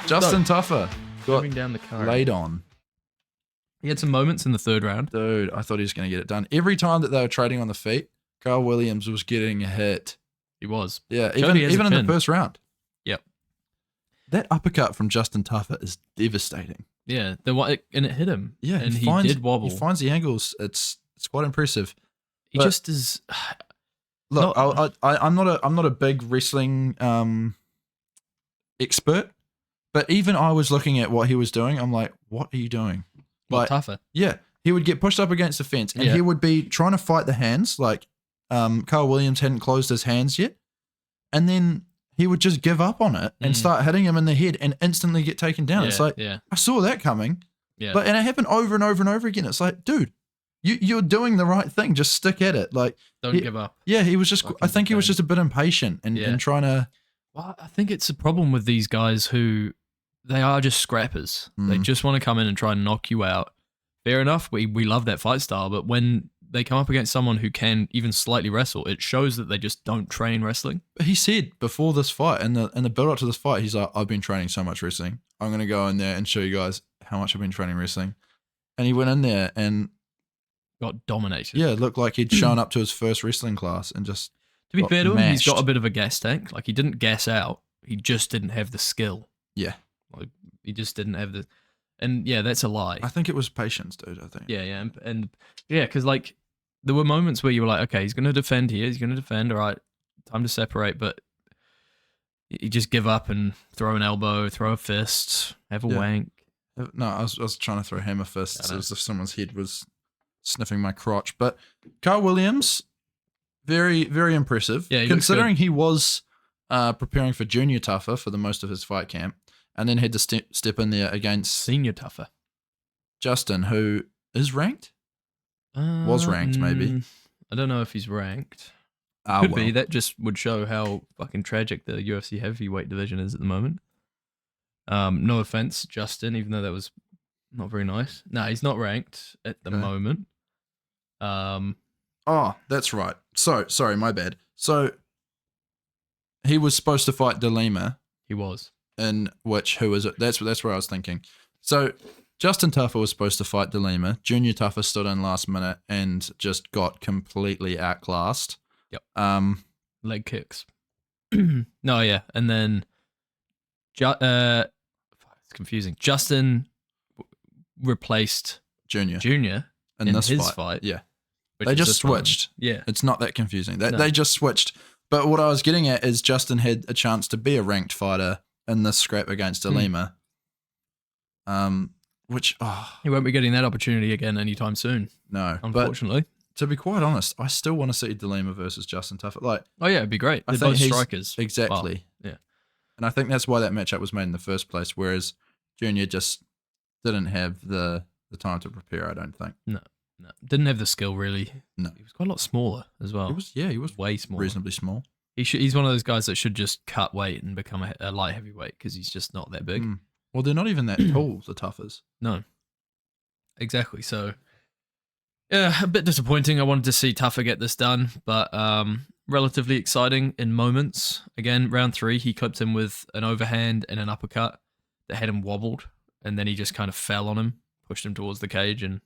Justin Tuffer got Moving down the card. laid on. He had some moments in the third round. Dude, I thought he was going to get it done. Every time that they were trading on the feet, Carl Williams was getting hit. He was. Yeah, Showed he has even a in the chin. first round. Yep. That uppercut from Justin Tuffer is devastating. Yeah, and it hit him. Yeah, and he did wobble. He finds the angles. It's quite impressive. He But just is. Look, I'm not a big wrestling expert, but even I was looking at what he was doing. I'm like, what are you doing? Like, Tougher. Yeah, he would get pushed up against the fence, and Yeah. he would be trying to fight the hands. Like, Carl Williams hadn't closed his hands yet, and then he would just give up on it and start hitting him in the head and instantly get taken down. It's like, I saw that coming. Yeah. And it happened over and over and over again. It's like, dude, you're doing the right thing. Just stick at it. Like, Don't give up. Yeah, he was just. Fucking I think he was defend. just a bit impatient and trying to. Well, I think it's a problem with these guys who they are just scrappers. They just want to come in and try and knock you out. Fair enough. We love that fight style, but when they come up against someone who can even slightly wrestle, it shows that they just don't train wrestling. He said before this fight, in the build up to this fight, he's like, I've been training so much wrestling. I'm going to go in there and show you guys how much I've been training wrestling. And he went in there and got dominated. Yeah, it looked like he'd shown up to his first wrestling class and just. To be fair to him, he's mashed. got a bit of a gas tank. Like, he didn't gas out. He just didn't have the skill. Yeah. Like, he just didn't have the. And yeah, that's a lie. I think it was patience, dude. I think. Yeah. And yeah, because like there were moments where you were like, okay, he's going to defend here. He's going to defend. All right, time to separate. But you just give up and throw an elbow, throw a fist, have a wank. No, I was trying to throw hammer fists as if someone's head was sniffing my crotch. But Carl Williams, very, very impressive. Yeah, he considering he was preparing for Junior Tougher for the most of his fight camp, and then had to step in there against Senior Tougher Justin, who is ranked. Was ranked, maybe. I don't know if he's ranked. Could be. That just would show how fucking tragic the UFC heavyweight division is at the moment. No offense, Justin, even though that was not very nice. No, he's not ranked at the moment. Oh, that's right. So, sorry, my bad. So, he was supposed to fight De Lima. He was. Who is it? That's where I was thinking. So, Justin Tuffer was supposed to fight De Lima. Junior Tuffer stood in last minute and just got completely outclassed. Yep. Leg kicks. No, yeah. And then, it's confusing. Justin replaced Junior in this his fight. Yeah. Which They is just this one. switched. Yeah. It's not that confusing. No. They just switched. But what I was getting at is Justin had a chance to be a ranked fighter in this scrap against De Lima. He won't be getting that opportunity again anytime soon. No. Unfortunately. But to be quite honest, I still want to see De Lima versus Justin Tuffer. Like, oh yeah, it'd be great. They're think both he's- strikers. Exactly. Well, yeah. And I think that's why that matchup was made in the first place, whereas Junior just didn't have the time to prepare, I don't think. No. Didn't have the skill really. No. He was quite a lot smaller as well. He was way smaller. reasonably small. He's one of those guys that should just cut weight and become a light heavyweight because he's just not that big. Well, they're not even that tall, the Tuffers. No. Exactly. So, yeah, a bit disappointing. I wanted to see Tuffer get this done, but relatively exciting in moments. Again, round 3, he clipped him with an overhand and an uppercut that had him wobbled, and then he just kind of fell on him, pushed him towards the cage, and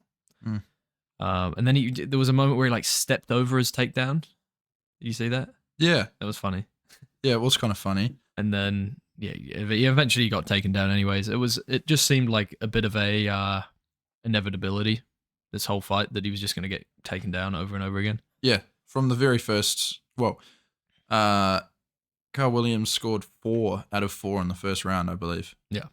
then there was a moment where he like stepped over his takedown. Did you see that? Yeah. That was funny. Yeah, it was kind of funny. And then, yeah, he eventually got taken down anyways. It just seemed like a bit of a inevitability, this whole fight, that he was just going to get taken down over and over again. Yeah, from the very first, Carl Williams scored 4 out of 4 in the first round, I believe. Yeah.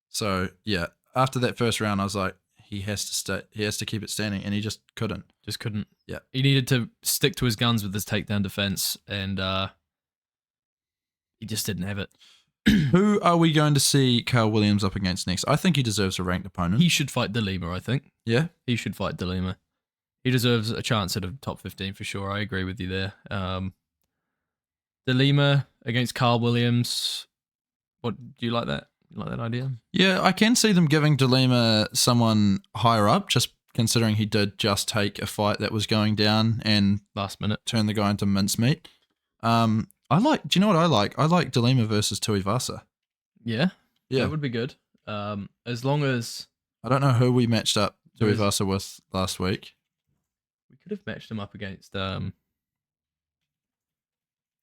So, yeah, after that first round, I was like, he has to keep it standing, and he just couldn't. Yeah. He needed to stick to his guns with his takedown defense, and he just didn't have it. Who are we going to see Carl Williams up against next? I think he deserves a ranked opponent. He should fight De Lima, I think. Yeah? He should fight De Lima. He deserves a chance at a top 15 for sure. I agree with you there. De Lima against Carl Williams. What, do you like that? You like that idea? Yeah, I can see them giving De Lima someone higher up, just considering he did just take a fight that was going down and last minute turn the guy into mincemeat. Do you know what I like? I like De Lima versus Tuivasa. Yeah, Yeah. that would be good. As long as I don't know who we matched up There is- Tuivasa with last week. we could have matched him up against Oh,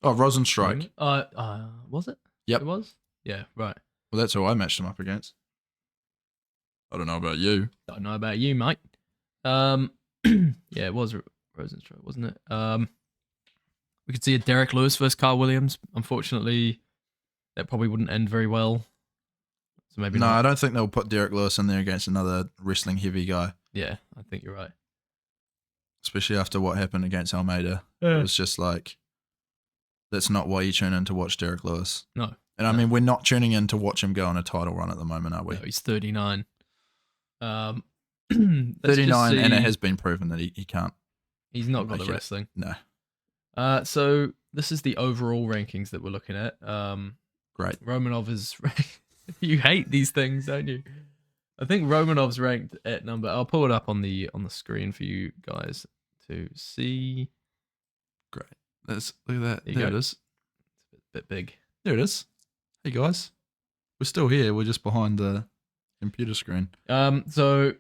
Rosenstrike. was it? Yep. It was? Yeah, right. Well, that's who I matched him up against. I don't know about you. Don't know about you, mate. Yeah, it was Rosenstrike, wasn't it? We could see a Derek Lewis versus Carl Williams. Unfortunately, that probably wouldn't end very well. So maybe No, not. I don't think they'll put Derek Lewis in there against another wrestling heavy guy, Yeah, I think you're right. especially after what happened against Almeida. It was just like, that's not why you tune in to watch Derek Lewis. No. And I mean, we're not tuning in to watch him go on a title run at the moment, are we? No, he's 39. 39, and it has been proven that he can't. He's not got make the it. wrestling. No. So this is the overall rankings that we're looking at. Great. Romanov is you hate these things, don't you? I think Romanov's ranked at number. I'll pull it up on the screen for you guys to see. Great. Look at that. There There you it go. is. It's a bit big. There it is. Hey guys, we're still here. We're just behind the computer screen. So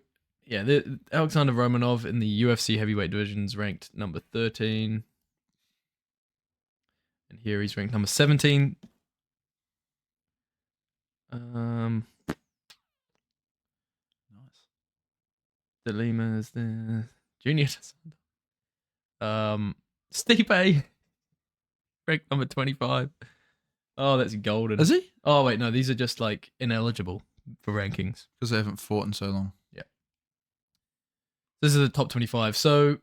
yeah, Alexander Romanov in the UFC heavyweight division is ranked number 13. And here he's ranked number 17. Nice. De Lima is the junior. Stipe ranked number 25. Oh, that's golden. Is he? Oh wait, no, these are just like ineligible for rankings. Because they haven't fought in so long. This is the top 25. So,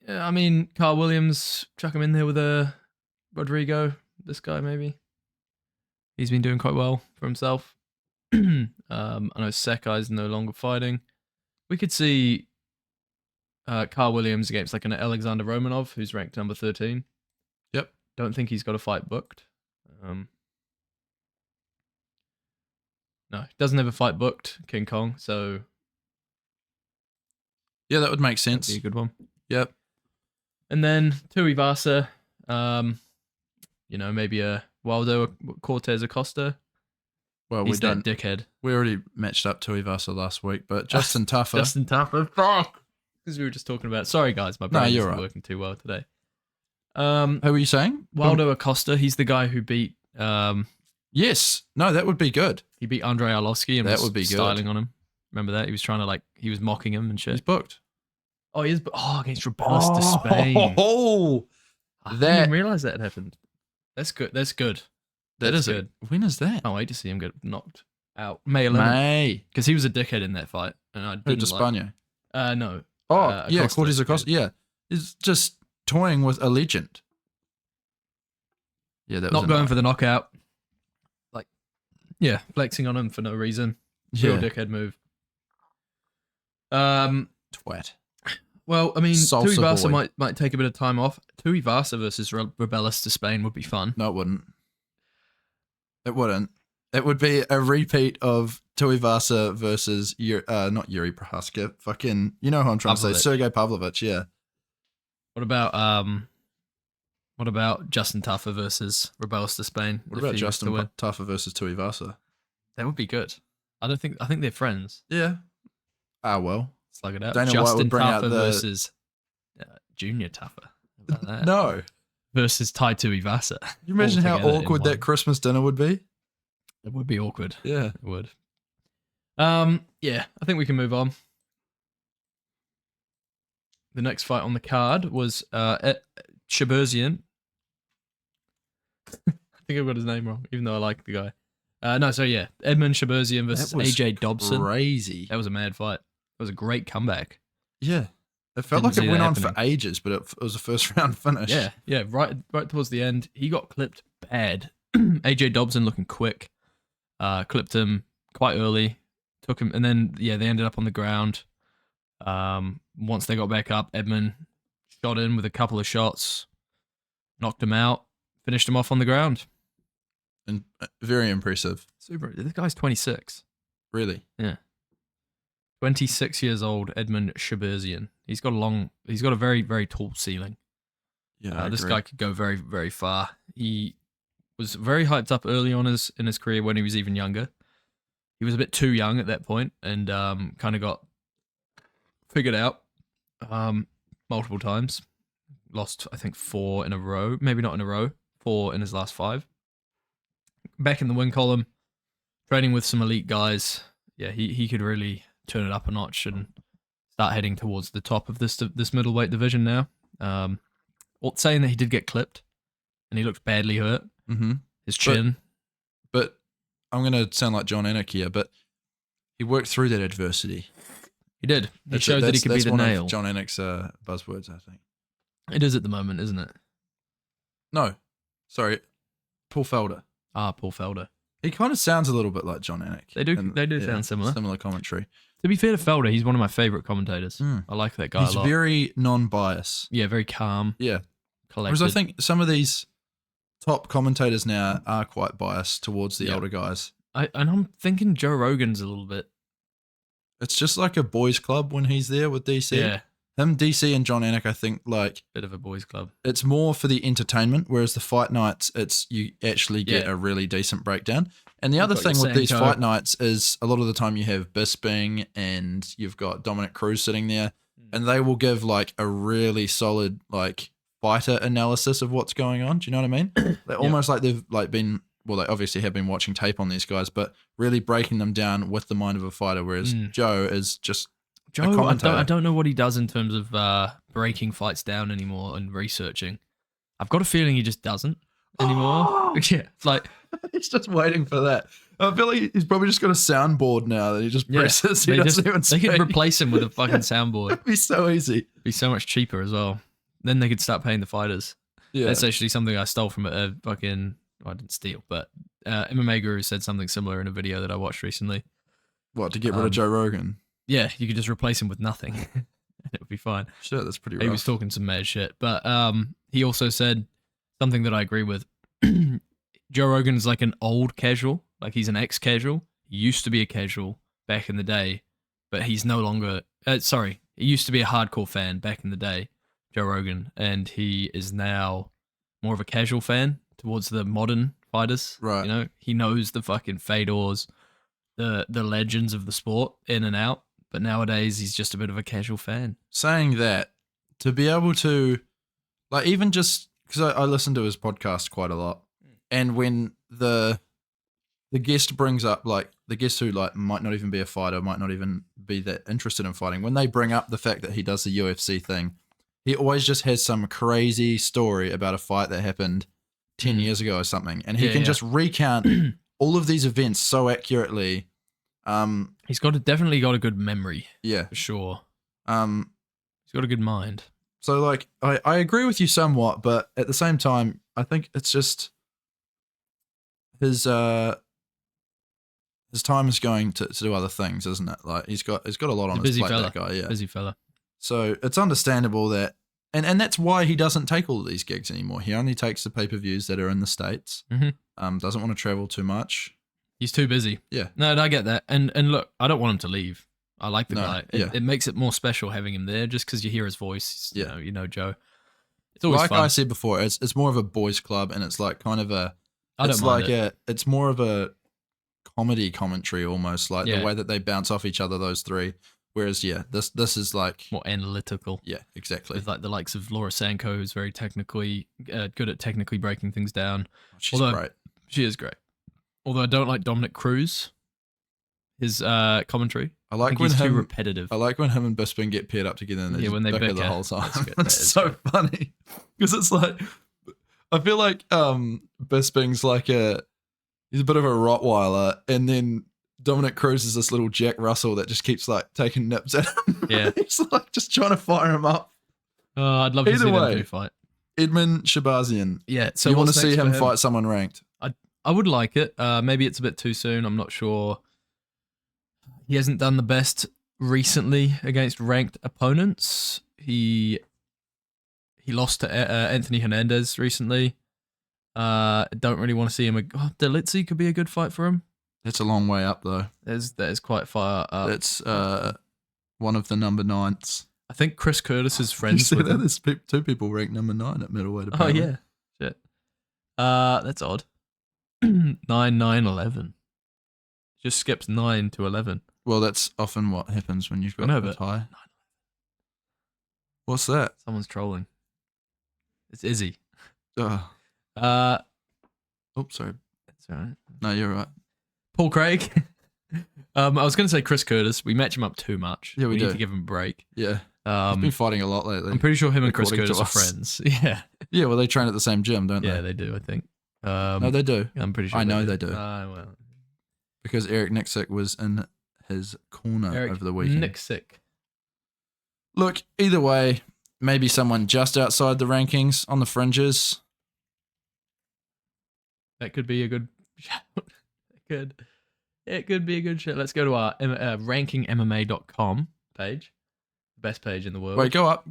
yeah, I mean, Carl Williams, chuck him in there with Rodrigo. This guy maybe. He's been doing quite well for himself. I know Sekai's no longer fighting. We could see Carl Williams against like an Alexander Romanov, who's ranked number 13. Yep. Don't think he's got a fight booked. No, doesn't have a fight booked, King Kong, so Yeah, that would make that'd sense. be a good one. Yep. And then Tuivasa, maybe a Waldo Cortez Acosta. Well, He's that dickhead. We already matched up Tuivasa last week, but Justin Tuffer. Justin Tuffer, fuck! Because we were just talking about. Sorry, guys, my brain isn't working too well today. Who were you saying? Waldo Acosta. He's the guy who beat. Yes. No, that would be good. He beat Andrei Arlovsky and That was would be good. styling on him. Remember that? He was trying to he was mocking him and shit. He's booked. Oh, he is. Oh, against Ribas to Spain. Oh, I didn't even realize that had happened. That's good. That's good. That That's is good. When is that? Can't wait to see him get knocked out. May 11th. May. Because he was a dickhead in that fight, and I Who, didn't Despaño? No. Oh, yeah, Acosta. Cortez Acosta. Yeah. He's just toying with a legend. Yeah, that was Not going for the knockout. Yeah, flexing on him for no reason. Real dickhead move. Twat. Well, I mean, Salsa Tuivasa boy. might take a bit of time off. Tuivasa versus Ribas to Spain would be fun. No, it wouldn't. It wouldn't. It would be a repeat of Tuivasa versus not Yuri Prohaska. Fucking, you know who I'm trying to say, Sergey Pavlovich. Yeah. What about Justin Tuffer versus Ribas to Spain? What about Justin Tuffer versus Tuivasa? That would be good. I think they're friends. Yeah. Ah, well. Slug it out. Dana White Justin would bring out Tuffer the versus Junior Tuffer. How about that? No. Versus Tai Tuivasa. Can you imagine how Altogether in awkward that one. Christmas dinner would be? It would be awkward. Yeah. It would. Yeah, I think we can move on. The next fight on the card was Shaburzian. I think I've got his name wrong, even though I like the guy. Edmund Shaburzian versus AJ Dobson. Crazy. That was a mad fight. It was a great comeback. Yeah. It felt Didn't like see it went that on for happening. ages, but it was a first round finish. Yeah, right towards the end, he got clipped bad. AJ Dobson looking quick, clipped him quite early, took him, and then they ended up on the ground. Once they got back up, Edmund shot in with a couple of shots, knocked him out, finished him off on the ground. And very impressive. Super. This guy's 26. Really. 26 years old, Edmund Shaburzian. He's got a very, very tall ceiling. Yeah. This guy could go very, very far. He was very hyped up early on in his career when he was even younger. He was a bit too young at that point and kind of got figured out multiple times. Lost, I think, 4 in a row. Maybe not in a row. 4 in his last 5. Back in the win column, training with some elite guys. Yeah, he could really turn it up a notch and start heading towards the top of this middleweight division now. Saying that he did get clipped and he looked badly hurt. Mm-hmm. His chin. But I'm going to sound like John Anik here, but he worked through that adversity. He did. He showed that he could be the nail. Of John Anik's buzzwords, I think. It is at the moment, isn't it? No. Sorry. Paul Felder. Paul Felder. He kind of sounds a little bit like John Anik. They do sound similar. Similar commentary. To be fair to Felder, he's one of my favorite commentators. I like that guy a lot. He's very non-biased. Yeah, very calm. Yeah. Collected. Whereas I think some of these top commentators now are quite biased towards the older guys. And I'm thinking Joe Rogan's a little bit. It's just like a boys' club when he's there with DC. Yeah. Him, DC, and John Anik, I think, like... Bit of a boys' club. It's more for the entertainment, whereas the fight nights, you actually get a really decent breakdown. And the other thing with these fight nights is a lot of the time you have Bisping and you've got Dominic Cruz sitting there, and they will give like a really solid like fighter analysis of what's going on. Do you know what I mean? They're almost like they've like been... Well, they obviously have been watching tape on these guys, but really breaking them down with the mind of a fighter, whereas Joe is just... Joe, I don't know what he does in terms of breaking fights down anymore and researching. I've got a feeling he just doesn't anymore. Yeah, it's like he's just waiting for that. I feel like he's probably just got a soundboard now that he just presses. They could replace him with a fucking soundboard. It'd be so easy. It'd be so much cheaper as well. Then they could start paying the fighters. Yeah, that's actually something I stole from a fucking... Well, I didn't steal, but MMA Guru said something similar in a video that I watched recently. What, to get rid of Joe Rogan? Yeah, you could just replace him with nothing. And it would be fine. Sure, that's pretty rough. He was talking some mad shit. But he also said something that I agree with. Joe Rogan is like an old casual. Like he's an ex-casual. He used to be a casual back in the day, but he's no longer... he used to be a hardcore fan back in the day, Joe Rogan, and he is now more of a casual fan towards the modern fighters. Right. You know, he knows the fucking Fedors, the legends of the sport in and out. But nowadays, he's just a bit of a casual fan. Saying that, to be able to, like, even just because I listen to his podcast quite a lot, and when the guest brings up, like, the guest who like might not even be a fighter, might not even be that interested in fighting, when they bring up the fact that he does the UFC thing, he always just has some crazy story about a fight that happened 10 years ago or something, and he can just recount all of these events so accurately. He's definitely got a good memory. Yeah, for sure. He's got a good mind. So like, I agree with you somewhat, but at the same time, I think it's just his time is going to do other things, isn't it? Like he's got a lot on his plate. That guy, yeah, busy fella. So it's understandable that, and that's why he doesn't take all of these gigs anymore. He only takes the pay-per-views that are in the States. Doesn't want to travel too much. He's too busy. Yeah. No, I get that. And look, I don't want him to leave. I like the guy. It makes it more special having him there just because you hear his voice. You know Joe. It's always fun. I said before, it's more of a boys' club, and it's like kind of it's more of a comedy commentary almost, like the way that they bounce off each other, those three. Whereas, this is like more analytical. Yeah, exactly. With like the likes of Laura Sanko, who's very technically good at technically breaking things down. She's great. She is great. Although I don't like Dominic Cruz, his commentary. I like when he's too repetitive. I like when him and Bisping get paired up together and they when they bicker the whole time. It's so funny because it's like I feel like Bisping's like he's a bit of a Rottweiler, and then Dominic Cruz is this little Jack Russell that just keeps like taking nips at him. Yeah, he's like just trying to fire him up. Oh, I'd love to see them two fight. Edmund Shabazian. Yeah, so you want to see him fight someone ranked? I would like it. Maybe it's a bit too soon. I'm not sure. He hasn't done the best recently against ranked opponents. He lost to Anthony Hernandez recently. Don't really want to see him. Delitzi could be a good fight for him. That's a long way up though. That is quite far up. That's one of the number 9s. I think Chris Curtis is friends with him. There's 2 people ranked number 9 at middleweight. Apparently. Oh yeah, shit. That's odd. 9, 9, 11. Just skips 9 to 11. Well, that's often what happens when you've got a tie. What's that? Someone's trolling. It's Izzy. Oops, sorry. That's all right. No, you're right. Paul Craig. I was going to say Chris Curtis. We match him up too much. Yeah, we do. need to give him a break. Yeah. He's been fighting a lot lately. I'm pretty sure him and Chris Curtis are friends. Yeah. Yeah, well, they train at the same gym, don't they? Yeah, they do, I think. No, they do. I'm pretty sure I know they do. do. Well. Because Eric Nixick was in his corner over the weekend. Nixick. Look, either way, maybe someone just outside the rankings on the fringes. That could be a good shout. It could be a good shout. Let's go to our rankingmma.com page. Best page in the world. Wait, go up.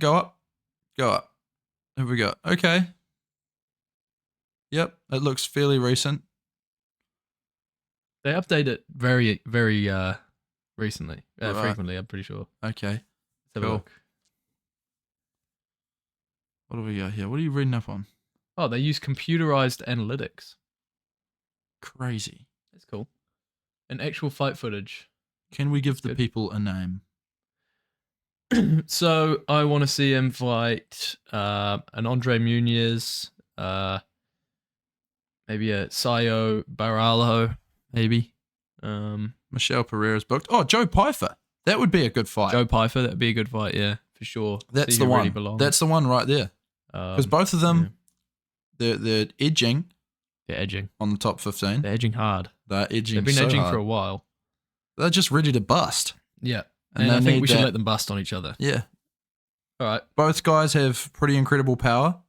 Here we go. Okay. Yep, it looks fairly recent. They update it very, very recently. Right. Frequently, I'm pretty sure. Okay. Let's have a Cool. look. What do we got here? What are you reading up on? Oh, they use computerized analytics. Crazy. That's cool. And actual fight footage. Can we give the good. people a name? So I want to see him fight an Andre Muniz, maybe a Sayo Baralo, maybe. Michelle Pereira's booked. Oh, Joe Pfeiffer. That would be a good fight. Joe Pfeiffer, that'd be a good fight, yeah, for sure. That's See the who one. really belongs. That's the one right there. Because both of them, they're edging. They're edging. On the top 15. They're edging hard. They're edging. They've been so edging hard. for a while. They're just ready to bust. Yeah. And I think we should let them bust on each other. Yeah. All right. Both guys have pretty incredible power.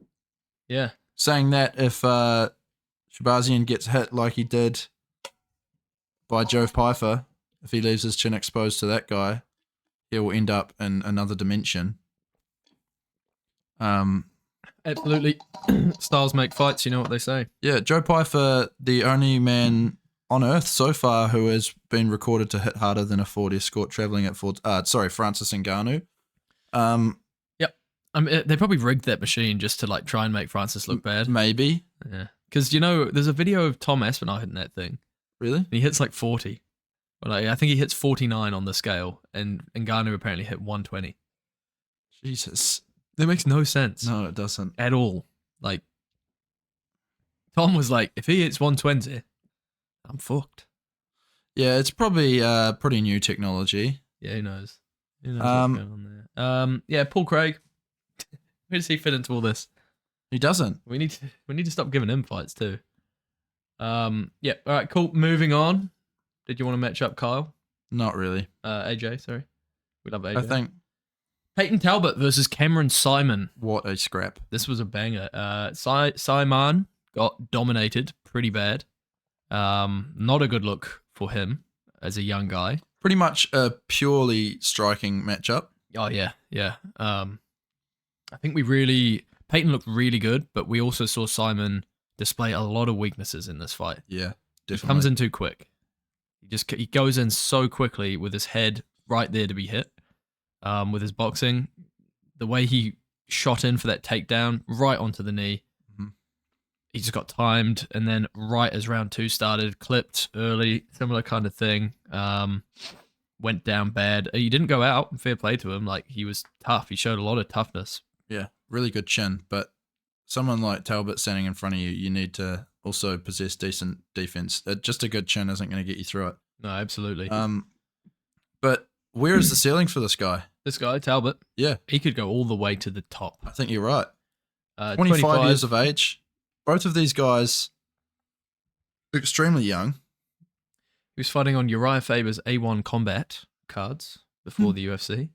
Yeah. Saying that, if Shabazian gets hit like he did by Joe Pfeiffer, if he leaves his chin exposed to that guy, he will end up in another dimension. Absolutely. Styles make fights, you know what they say. Yeah, Joe Pfeiffer, the only man on earth so far who has been recorded to hit harder than a Ford Escort traveling at Francis Ngannou. Yep. I mean, they probably rigged that machine just to like try and make Francis look bad. Maybe. Yeah. Because, you know, there's a video of Tom Aspinall hitting that thing. Really? And he hits like 40. Well, I think he hits 49 on the scale, and Ngannou apparently hit 120. Jesus. That makes no sense. No, it doesn't. At all. Like, Tom was like, if he hits 120, I'm fucked. Yeah, it's probably pretty new technology. Yeah, who knows? Who knows what's going on there? Yeah, Paul Craig. Where does he fit into all this? He doesn't. We need to stop giving him fights too. Yeah. All right. Cool. Moving on. Did you want to match up Kyle? Not really. AJ. Sorry. We love AJ. I think. Peyton Talbot versus Cameron Simon. What a scrap. This was a banger. Simon got dominated pretty bad. Not a good look for him as a young guy. Pretty much a purely striking matchup. Oh yeah, yeah. I think Peyton looked really good, but we also saw Simon display a lot of weaknesses in this fight. Yeah, definitely. He comes in too quick. He goes in so quickly with his head right there to be hit. With his boxing, the way he shot in for that takedown right onto the knee. He just got timed, and then right as round 2 started, clipped early, similar kind of thing. Went down bad. He didn't go out. Fair play to him. Like, he was tough. He showed a lot of toughness. Yeah, really good chin. But someone like Talbot standing in front of you, you need to also possess decent defense. Just a good chin isn't going to get you through it. No, absolutely. But where is the ceiling for this guy? This guy, Talbot. Yeah. He could go all the way to the top. I think you're right. 25 years of age. Both of these guys, extremely young. He was fighting on Uriah Faber's A1 Combat cards before the UFC.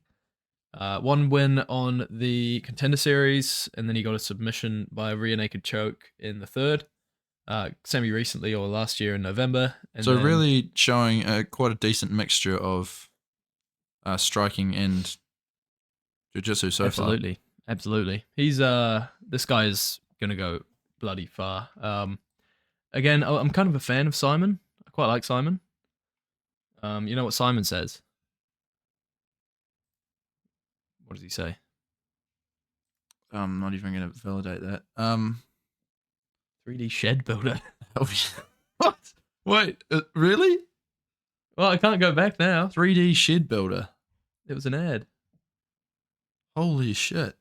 One win on the Contender Series, and then he got a submission by a rear naked choke in the third. Semi-recently, or last year in November. And so then, really showing quite a decent mixture of striking and jiu-jitsu so far. Absolutely. He's this guy is gonna go bloody far. Again, I'm kind of a fan of Simon. I quite like Simon. You know what Simon says? What does he say? I'm not even going to validate that. 3D shed builder. What? Wait, really? Well, I can't go back now. 3D shed builder. It was an ad. Holy shit.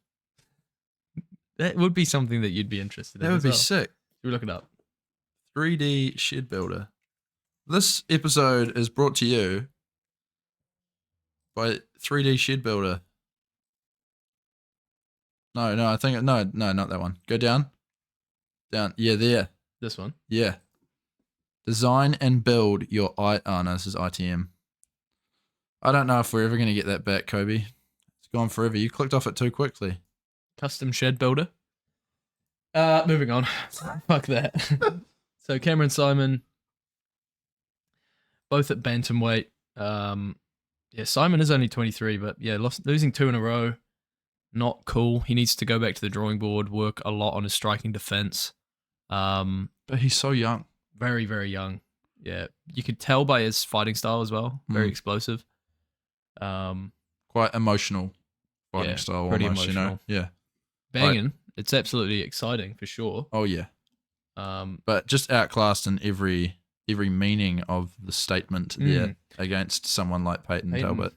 That would be something that you'd be interested in. That would be sick. Should we look it up? 3D shed builder. This episode is brought to you by 3D shed builder. No, I think no, not that one. Go down. Down. Yeah, there. This one. Yeah. Design and build your oh no, this is ITM. I don't know if we're ever gonna get that back, Kobe. It's gone forever. You clicked off it too quickly. Custom shed builder. Moving on. Fuck that. So Cameron Simon, both at bantamweight. Yeah, Simon is only 23, but yeah, losing 2 in a row, not cool. He needs to go back to the drawing board, work a lot on his striking defense. But he's so young. Very, very young. Yeah, you could tell by his fighting style as well. Very explosive. Quite emotional fighting style, pretty almost, emotional. you know? Yeah. Banging. It's absolutely exciting for sure. Oh yeah. But just outclassed in every meaning of the statement there against someone like Peyton Talbot,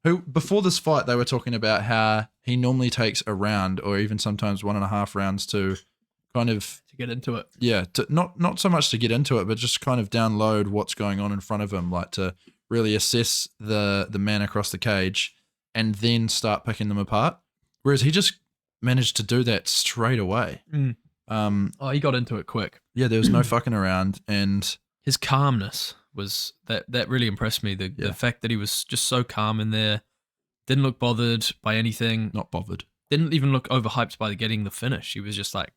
who before this fight they were talking about how he normally takes a round or even sometimes 1.5 rounds to kind of to get into it. Yeah, to not so much to get into it, but just kind of download what's going on in front of him, like to really assess the man across the cage and then start picking them apart. Whereas he just managed to do that straight away. He got into it quick. Yeah, there was no fucking around, and his calmness was that really impressed me. The fact that he was just so calm in there, didn't look bothered by anything. Not bothered. Didn't even look overhyped by getting the finish. He was just like,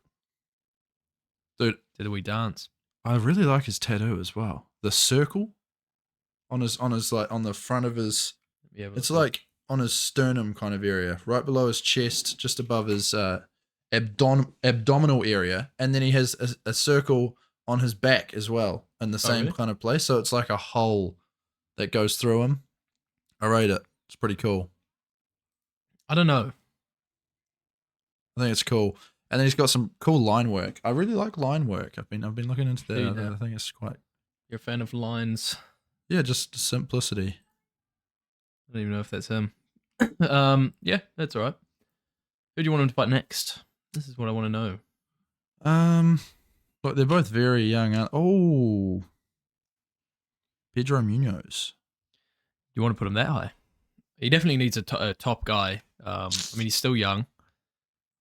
dude, did we dance? I really like his tattoo as well. The circle on his like on the front of his. Yeah, it's like on his sternum kind of area, right below his chest, just above his abdominal area, and then he has a circle on his back as well in the same kind of place. So it's like a hole that goes through him. I rate it. It's pretty cool. I don't know. I think it's cool. And then he's got some cool line work. I really like line work. I've been looking into that. I think it's quite. You're a fan of lines? Yeah, just simplicity. I don't even know if that's him. Yeah, that's all right. Who do you want him to fight next? This is what I want to know. Look, they're both very young. Oh, Pedro Munoz. You want to put him that high? He definitely needs a top guy. I mean, he's still young,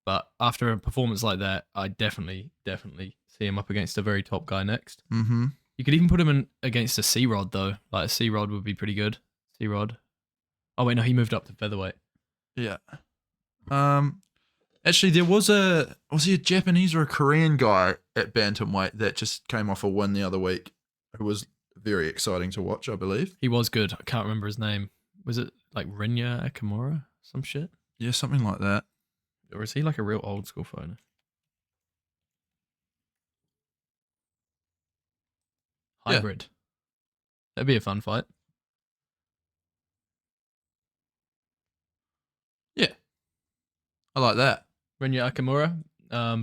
but after a performance like that, I definitely see him up against a very top guy next. Mm-hmm. You could even put him in against a C-Rod, though. Like, a C-Rod would be pretty good. C-Rod. Oh, wait, no, he moved up to featherweight. Yeah. Actually, there was he a Japanese or a Korean guy at bantamweight that just came off a win the other week who was very exciting to watch, I believe. He was good. I can't remember his name. Was it like Rinya Akamura? Some shit? Yeah, something like that. Or is he like a real old school fighter? Hybrid. Yeah. That'd be a fun fight. Yeah. I like that. Rinya Akamura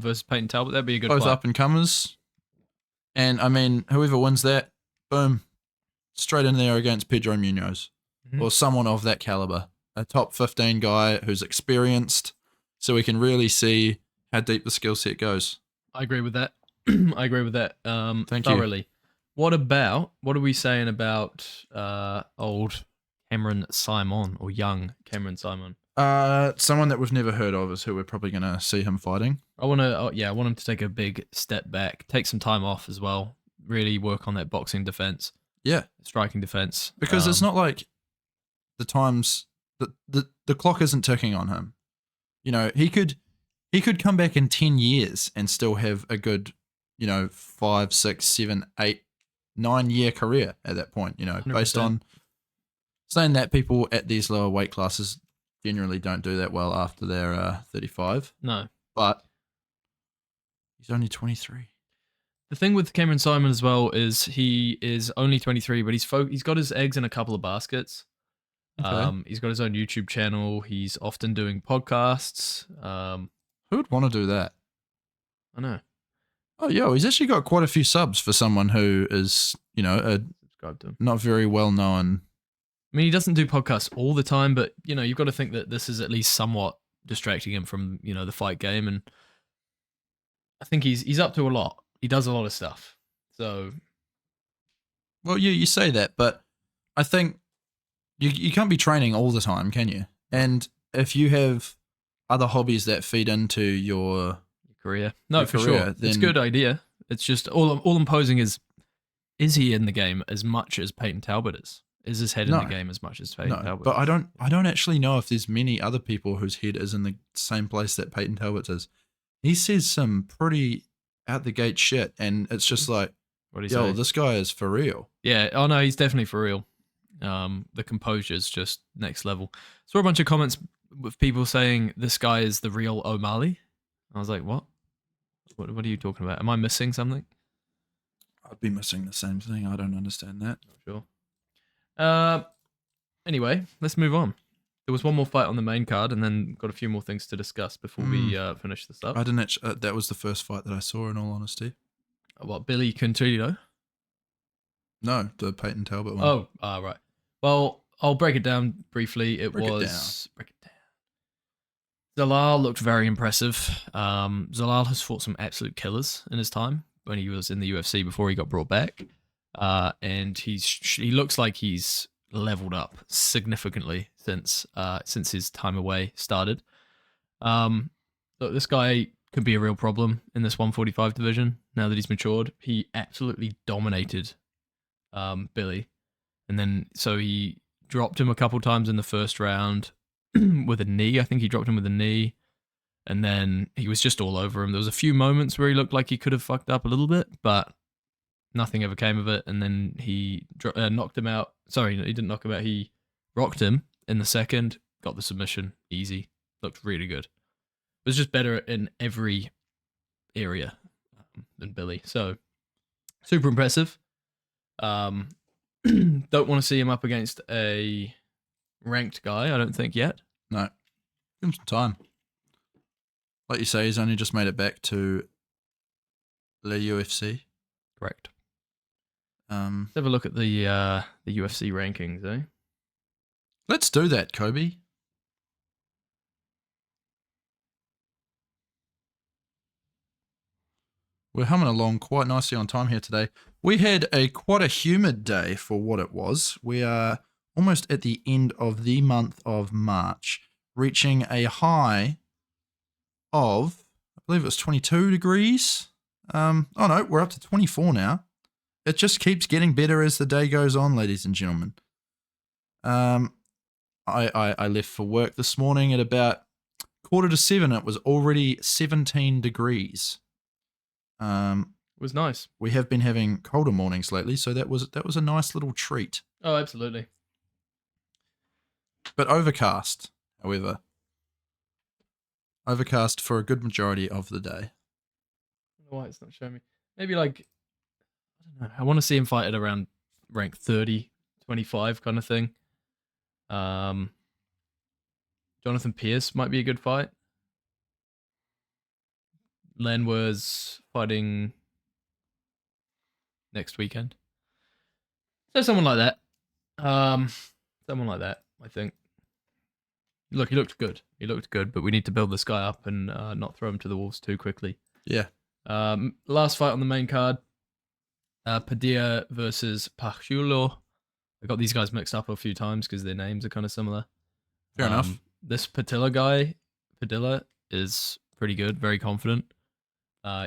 versus Peyton Talbot. That'd be a good both fight. Up and comers. And I mean, whoever wins that, boom, straight in there against Pedro Munoz or someone of that caliber. A top 15 guy who's experienced, so we can really see how deep the skill set goes. I agree with that. I agree with that Thank thoroughly. You. What are we saying about old Cameron Simon or young Cameron Simon? Someone that we've never heard of is who we're probably going to see him fighting. I want him to take a big step back, take some time off as well, really work on that boxing defense. Yeah. Striking defense. Because it's not like the times the clock isn't ticking on him. You know, he could come back in 10 years and still have a good, 5, 6, 7, 8, 9 year career at that point, 100%. Based on saying that people at these lower weight classes generally don't do that well after they're 35. No. But he's only 23. The thing with Cameron Simon as well is he is only 23, but he's got his eggs in a couple of baskets. Okay. He's got his own YouTube channel. He's often doing podcasts. Who would want to do that? I know. Oh, yeah, he's actually got quite a few subs for someone who is, Subscribe to him. not very well known. I mean, he doesn't do podcasts all the time, but you've got to think that this is at least somewhat distracting him from the fight game, and I think he's up to a lot. He does a lot of stuff. So, well, you say that, but I think you can't be training all the time, can you? And if you have other hobbies that feed into your career, no, your for career, sure, it's a good idea. It's just all I'm posing is he in the game as much as Peyton Talbot is? Is his head in the game as much as Peyton Talbot? But I don't actually know if there's many other people whose head is in the same place that Peyton Talbot is. He says some pretty out the gate shit, and it's just like, what do you say? This guy is for real. Yeah. Oh no, he's definitely for real. The composure's just next level. Saw a bunch of comments with people saying this guy is the real O'Malley. I was like, what? What are you talking about? Am I missing something? I'd be missing the same thing. I don't understand that. Not sure. Anyway, let's move on. There was one more fight on the main card, and then got a few more things to discuss before we finish this up. I didn't actually, that was the first fight that I saw, in all honesty. What, Billy Contreras? No, the Peyton Talbot one. Oh, right. Well, I'll break it down briefly. Break it down. Zalal looked very impressive. Zalal has fought some absolute killers in his time when he was in the UFC before he got brought back. And he looks like he's leveled up significantly since his time away started. Look, this guy could be a real problem in this 145 division now that he's matured. He absolutely dominated Billy, and then so he dropped him a couple times in the first round with a knee. I think he dropped him with a knee, and then he was just all over him. There was a few moments where he looked like he could have fucked up a little bit, but nothing ever came of it. And then he knocked him out. Sorry, he didn't knock him out. He rocked him in the second, got the submission, easy. Looked really good. It was just better in every area than Billy. So, super impressive. Don't want to see him up against a ranked guy, I don't think, yet. No. Give him some time. Like you say, he's only just made it back to the UFC. Correct. Let's have a look at the UFC rankings, eh? Let's do that, Kobe. We're humming along quite nicely on time here today. We had quite a humid day for what it was. We are almost at the end of the month of March, reaching a high of, I believe it was 22 degrees. Oh no, we're up to 24 now. It just keeps getting better as the day goes on, ladies and gentlemen. I left for work this morning at about 6:45. It was already 17 degrees. It was nice. We have been having colder mornings lately, so that was a nice little treat. Oh, absolutely. But overcast, however. Overcast for a good majority of the day. I don't know why it's not showing me. Maybe like, I don't know. I want to see him fight at around rank 30, 25 kind of thing. Jonathan Pierce might be a good fight. Len was fighting next weekend. So someone like that. I think. Look, he looked good. But we need to build this guy up and not throw him to the wolves too quickly. Yeah. Last fight on the main card. Padilla versus Pachulo. I got these guys mixed up a few times because their names are kind of similar. Fair enough. This Padilla is pretty good, very confident.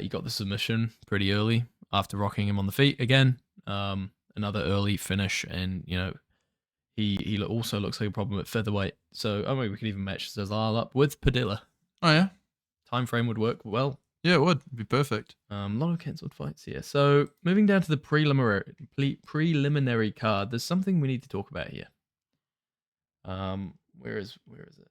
He got the submission pretty early after rocking him on the feet again. Another early finish, and he also looks like a problem at featherweight. So I mean, we could even match Zalal up with Padilla. Oh yeah, time frame would work well. Yeah, it would be perfect. A lot of cancelled fights here. So moving down to the preliminary card, there's something we need to talk about here. Where is it?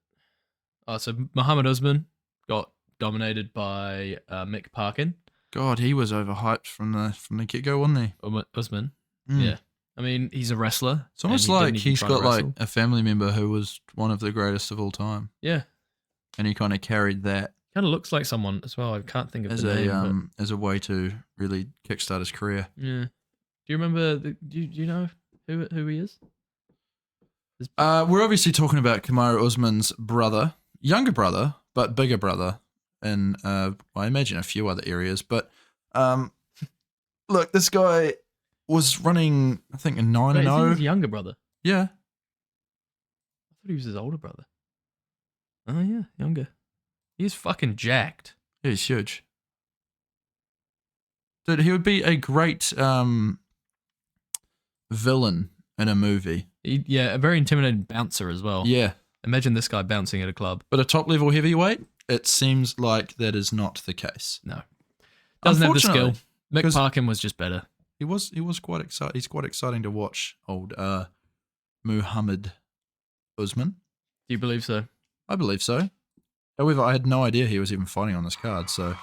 So Muhammad Usman got dominated by Mick Parkin. God, he was overhyped from the get-go, wasn't he? Usman, yeah. I mean, he's a wrestler. It's almost like he's got like a family member who was one of the greatest of all time. Yeah. And he kind of carried that Kind of looks like someone as well. I can't think of as the name. As a way to really kickstart his career. Yeah. Do you remember? Do you know who he is? We're obviously talking about Kamaru Usman's brother, younger brother, but bigger brother in, I imagine, a few other areas. But look, this guy was running, I think, a 9-0. Is he his younger brother? Yeah. I thought he was his older brother. Oh, yeah, younger. He's fucking jacked. Yeah, he's huge. Dude, he would be a great villain in a movie. A very intimidating bouncer as well. Yeah. Imagine this guy bouncing at a club. But a top-level heavyweight, it seems like that is not the case. No. Doesn't have the skill. Mick Parkin was just better. He was quite exciting. He's quite exciting to watch, old Muhammad Usman. Do you believe so? I believe so. However, I had no idea he was even fighting on this card, so...